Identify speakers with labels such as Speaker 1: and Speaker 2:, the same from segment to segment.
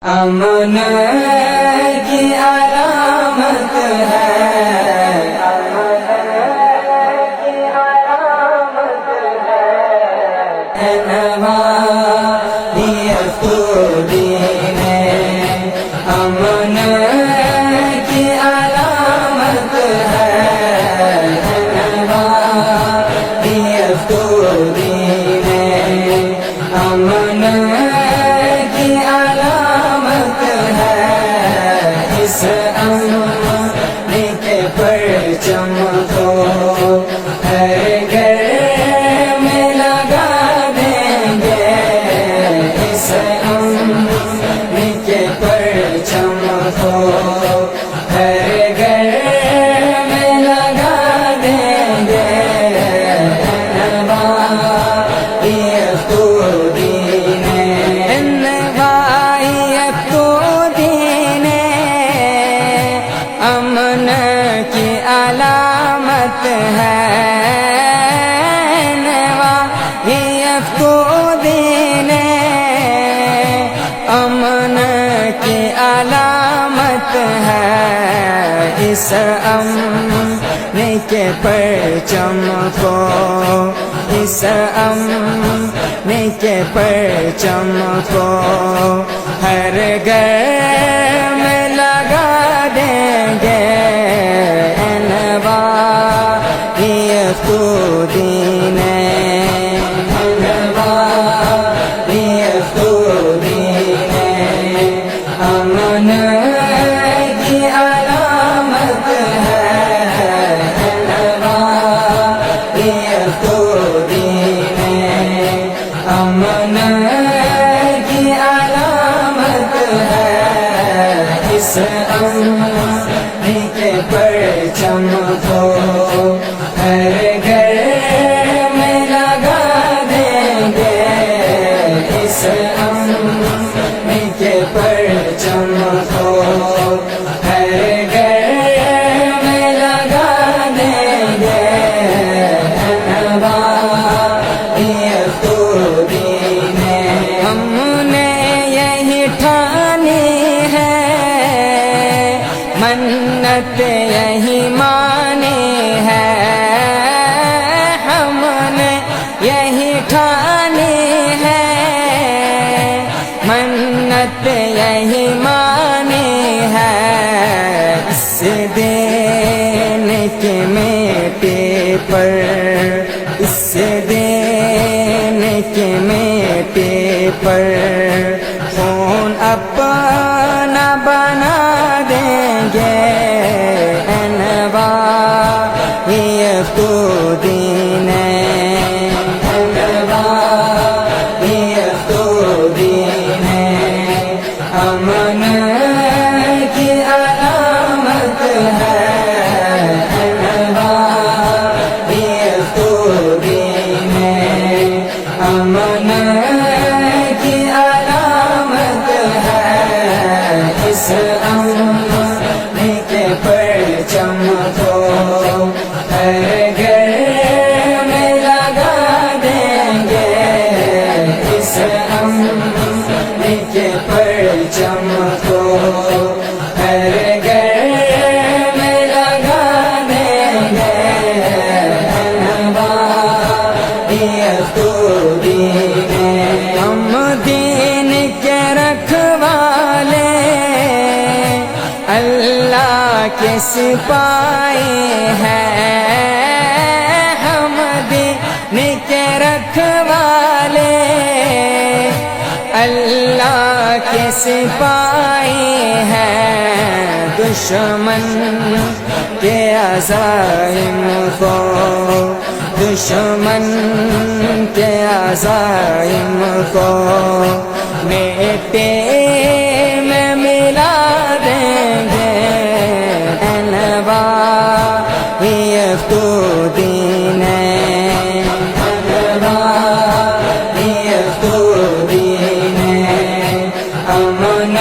Speaker 1: امن کی علامت ہے، امن کی علامت ہے، امن کی علامت ہے، اس امن کے پرچم کو ہر گھر میں لگا دیں گے، اس امن کے پرچم کو ہر گھر میں لگا دیں گے، امن کی علامت ہے، دین امن کی علامت ہے، اس امن کے پرچم کو، اس امن کے پرچم کو ہر گھر میں لگا دیں گے، دین امن کی علامت ہے، دین امن کی علامت ہے، اس امن کے پرچم کو ہر گھر میں لگا دیں گے، اس امن کے پرچم کو ہر گھر میں لگا دیں گے، ہم نے یہی ٹھانی ہے، منت یہی مانی ہے، ہم نے یہی ٹھانی ہے، منت یہی مانی ہے، اس دین کے میٹے پر، اس دین کے میٹے پر خون اپنا بنا دیں گے، دین امن کی علامت ہے، دین امن کی علامت ہے، اس امن کے پرچم کو ہر گھر میں لگا دیں گے، اس امن کے پرچم کو ہر گھر میں لگا دیں گے، ہم دین کے رکھوالے، اللہ کے سپاہی ہیں، ہم دین کے رکھوالے، اللہ کے سپاہی ہیں، دشمن کے عزائم کو، دشمن کے عزائم کو میٹے میں ملا دیں گے، دین امن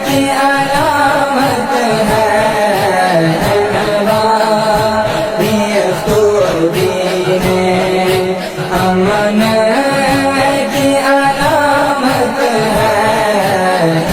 Speaker 1: کی علامت ہے، امن کی علامت ہے،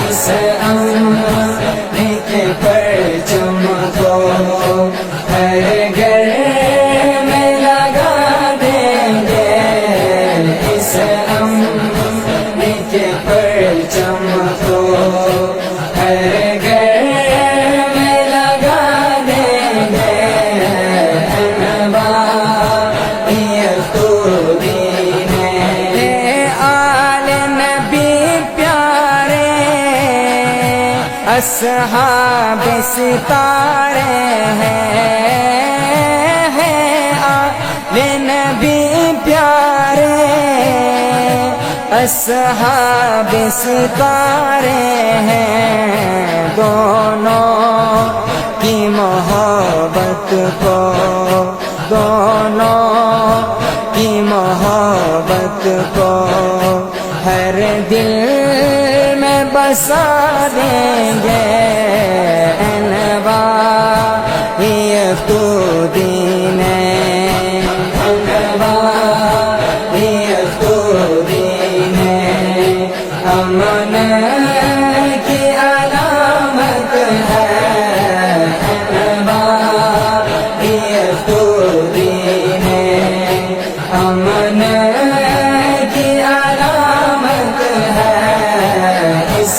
Speaker 1: اصحاب ستارے ہیں آل نبی پیارے، اصحاب ستارے ہیں دونوں کی محبت کو، دونوں کی محبت کو ہر دل میں بسا دیں گے، انوار یفتودین، انوار یفتودین، امن کی علامت ہے، انوار یفتودین، امن کی علامت ہے اس